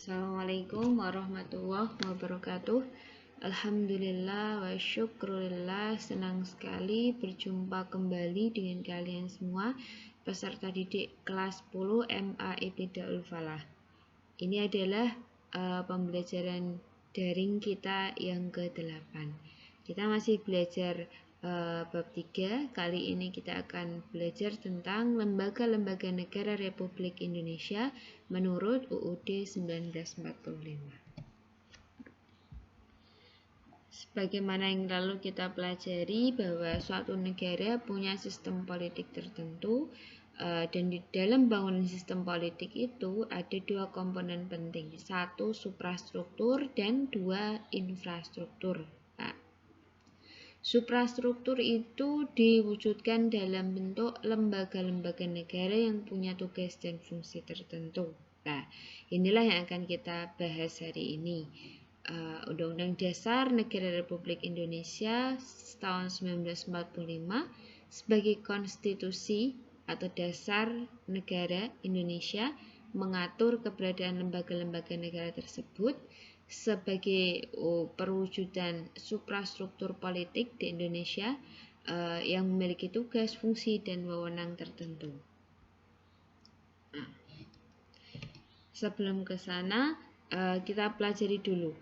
Assalamualaikum warahmatullahi wabarakatuh. Alhamdulillah wa syukurillah, senang sekali berjumpa kembali dengan kalian semua peserta didik kelas 10 MA Ibtidaul Falah. Ini adalah pembelajaran daring kita yang ke-8. Kita masih belajar bab 3. Kali ini kita akan belajar tentang lembaga-lembaga negara Republik Indonesia menurut UUD 1945. Sebagaimana yang lalu kita pelajari bahwa suatu negara punya sistem politik tertentu, dan di dalam bangunan sistem politik itu ada dua komponen penting, satu suprastruktur dan dua infrastruktur. Suprastruktur itu diwujudkan dalam bentuk lembaga-lembaga negara yang punya tugas dan fungsi tertentu. Nah, inilah yang akan kita bahas hari ini. Undang-Undang Dasar Negara Republik Indonesia tahun 1945 sebagai konstitusi atau dasar negara Indonesia mengatur keberadaan lembaga-lembaga negara tersebut sebagai perwujudan suprastruktur politik di Indonesia yang memiliki tugas, fungsi, dan wewenang tertentu. Sebelum ke sana, kita pelajari dulu.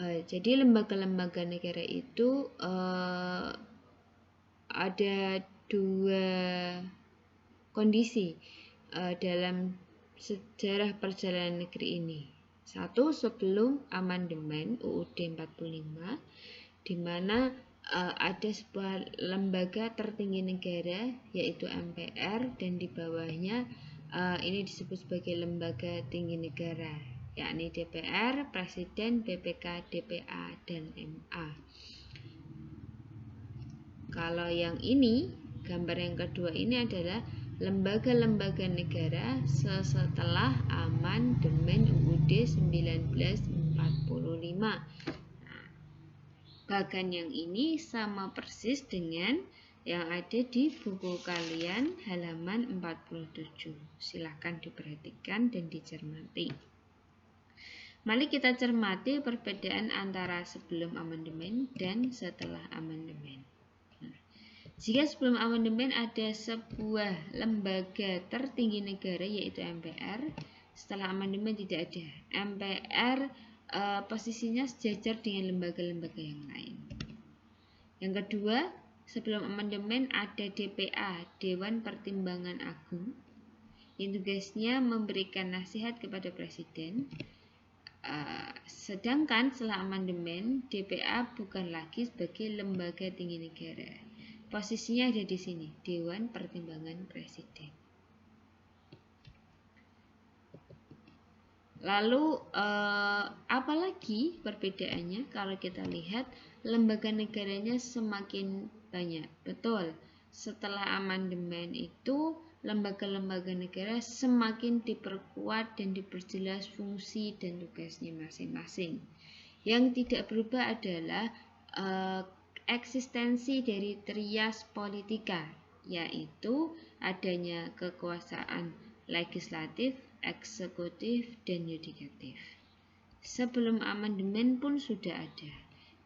Jadi lembaga-lembaga negara itu ada dua kondisi dalam sejarah perjalanan negeri ini. Satu, sebelum amandemen UUD 45, di mana ada sebuah lembaga tertinggi negara yaitu MPR, dan di bawahnya ini disebut sebagai lembaga tinggi negara, yakni DPR, Presiden, BPK, DPA, dan MA. Kalau yang ini, gambar yang kedua ini adalah lembaga-lembaga negara setelah amandemen UUD 1945. Bahkan yang ini sama persis dengan yang ada di buku kalian halaman 47. Silahkan diperhatikan dan dicermati. Mari kita cermati perbedaan antara sebelum amandemen dan setelah amandemen. Jika sebelum amandemen ada sebuah lembaga tertinggi negara yaitu MPR, setelah amandemen tidak ada. MPR posisinya sejajar dengan lembaga-lembaga yang lain. Yang kedua, sebelum amandemen ada DPA, Dewan Pertimbangan Agung, yang tugasnya memberikan nasihat kepada Presiden. Sedangkan setelah amandemen, DPA bukan lagi sebagai lembaga tinggi negara. Posisinya ada di sini, Dewan Pertimbangan Presiden. Lalu apalagi perbedaannya? Kalau kita lihat lembaga negaranya semakin banyak. Betul, setelah amandemen itu lembaga-lembaga negara semakin diperkuat dan diperjelas fungsi dan tugasnya masing-masing. Yang tidak berubah adalah eksistensi dari trias politika, yaitu adanya kekuasaan legislatif, eksekutif, dan yudikatif. Sebelum amandemen pun sudah ada.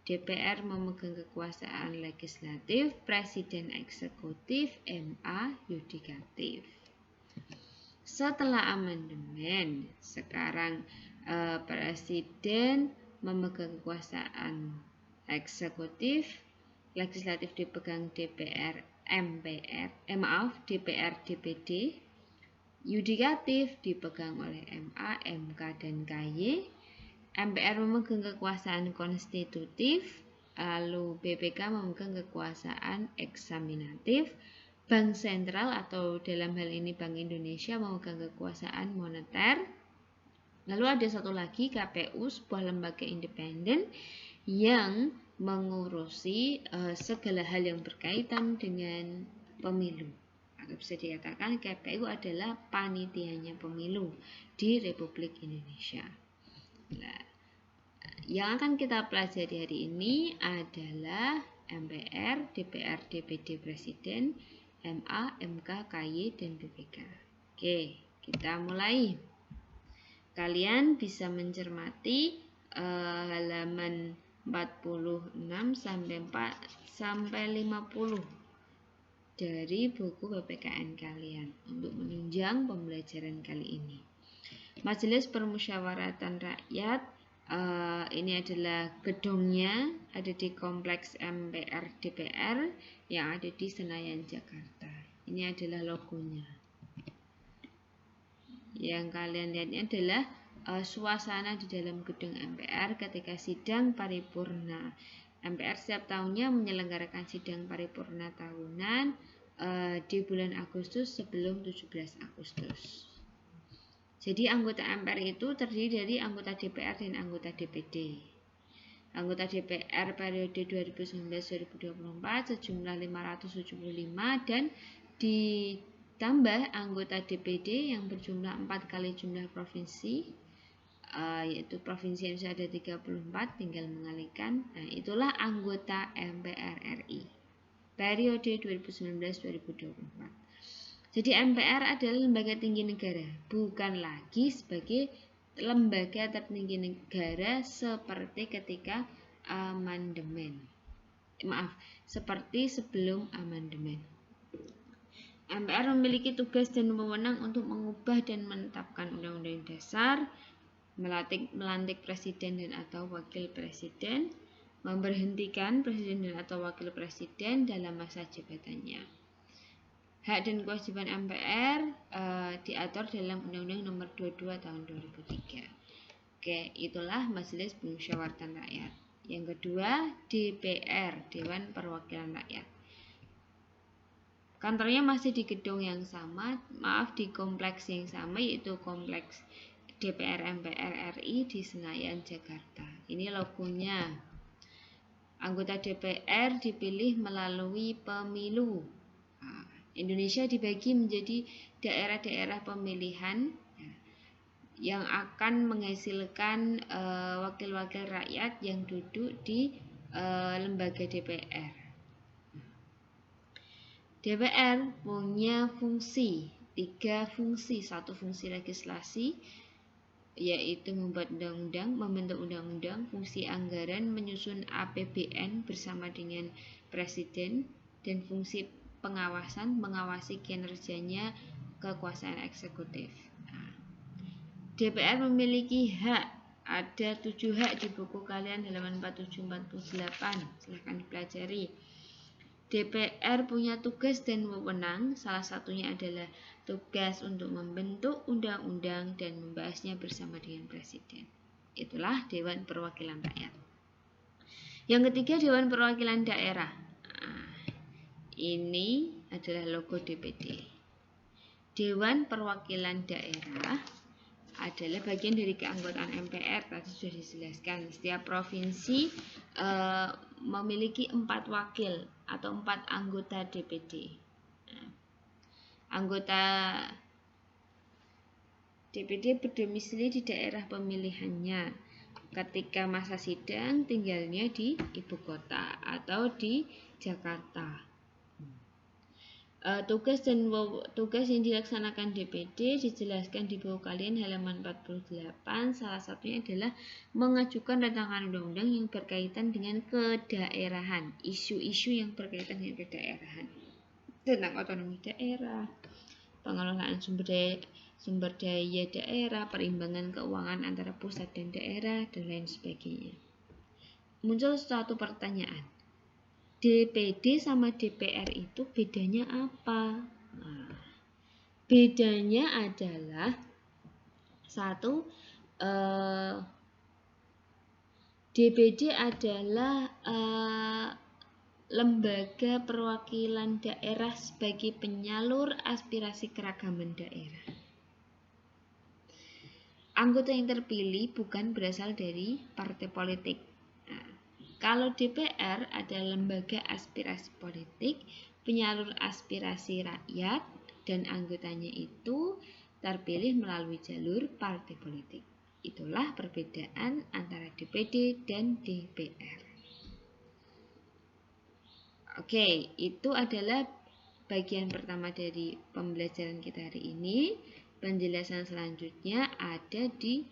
DPR memegang kekuasaan legislatif, Presiden eksekutif, MA yudikatif. Setelah amandemen, sekarang Presiden memegang kekuasaan eksekutif, legislatif dipegang DPR, DPR, DPD, yudikatif dipegang oleh MA, MK, dan KY. MPR memegang kekuasaan konstitutif, lalu BPK memegang kekuasaan eksaminatif. Bank Sentral atau dalam hal ini Bank Indonesia memegang kekuasaan moneter. Lalu ada satu lagi, KPU, sebuah lembaga independen yang mengurusi segala hal yang berkaitan dengan pemilu. Atau bisa dikatakan KPU adalah panitianya pemilu di Republik Indonesia. Nah, yang akan kita pelajari hari ini adalah MPR, DPR, DPD, Presiden, MA, MK, KY, dan BPK. Oke, kita mulai. Kalian bisa mencermati halaman 46 sampai 50 dari buku PPKN kalian untuk menunjang pembelajaran kali ini. Majelis Permusyawaratan Rakyat, ini adalah gedungnya, ada di Kompleks MPR DPR yang ada di Senayan, Jakarta. Ini adalah logonya. Yang kalian lihatnya adalah suasana di dalam gedung MPR ketika sidang paripurna. MPR setiap tahunnya menyelenggarakan sidang paripurna tahunan di bulan Agustus sebelum 17 Agustus. Jadi anggota MPR itu terdiri dari anggota DPR dan anggota DPD. Anggota DPR periode 2019-2024 sejumlah 575 dan ditambah anggota DPD yang berjumlah 4 kali jumlah provinsi, yaitu provinsi yang sudah ada 34, tinggal mengalihkan. Nah, itulah anggota MPR RI periode 2019-2024. Jadi MPR adalah lembaga tinggi negara, bukan lagi sebagai lembaga tertinggi negara seperti ketika amandemen. Seperti sebelum amandemen. MPR memiliki tugas dan wewenang untuk mengubah dan menetapkan undang-undang dasar, melantik presiden dan atau wakil presiden, memberhentikan presiden dan atau wakil presiden dalam masa jabatannya. Hak dan kewajiban MPR diatur dalam Undang-Undang Nomor 22 Tahun 2003. Oke, itulah Majelis Permusyawaratan Rakyat. Yang kedua, DPR, Dewan Perwakilan Rakyat. Kantornya masih di gedung yang sama, di kompleks yang sama, yaitu kompleks DPR MPR RI di Senayan, Jakarta. Ini logonya. Anggota DPR dipilih melalui pemilu. Indonesia dibagi menjadi daerah-daerah pemilihan yang akan menghasilkan wakil-wakil rakyat yang duduk di lembaga DPR. DPR punya fungsi, 3 fungsi. 1 fungsi legislasi, yaitu membuat undang-undang, membentuk undang-undang, fungsi anggaran, menyusun APBN bersama dengan presiden, dan fungsi pengawasan, mengawasi kinerjanya kekuasaan eksekutif. DPR memiliki hak, ada 7 hak di buku kalian halaman 47-48, silahkan dipelajari. DPR punya tugas dan wewenang, salah satunya adalah tugas untuk membentuk undang-undang dan membahasnya bersama dengan presiden. Itulah Dewan Perwakilan Rakyat. Yang ketiga, Dewan Perwakilan Daerah. Ini adalah logo DPD. Dewan Perwakilan Daerah adalah bagian dari keanggotaan MPR. Tadi sudah dijelaskan. Setiap provinsi memiliki 4 wakil atau 4 anggota DPD. Anggota DPD berdomisili di daerah pemilihannya. Ketika masa sidang tinggalnya di ibu kota atau di Jakarta. Tugas yang dilaksanakan DPD dijelaskan di buku kalian halaman 48. Salah satunya adalah mengajukan rancangan undang-undang yang berkaitan dengan kedaerahan, isu-isu yang berkaitan dengan kedaerahan, tentang otonomi daerah, pengelolaan sumber daya daerah, perimbangan keuangan antara pusat dan daerah, dan lain sebagainya. Muncul suatu pertanyaan. DPD sama DPR itu bedanya apa? Bedanya adalah satu, DPD adalah lembaga perwakilan daerah sebagai penyalur aspirasi keragaman daerah. Anggota yang terpilih bukan berasal dari partai politik. Kalau DPR adalah lembaga aspirasi politik, penyalur aspirasi rakyat, dan anggotanya itu terpilih melalui jalur partai politik. Itulah perbedaan antara DPD dan DPR. Oke, itu adalah bagian pertama dari pembelajaran kita hari ini. Penjelasan selanjutnya ada di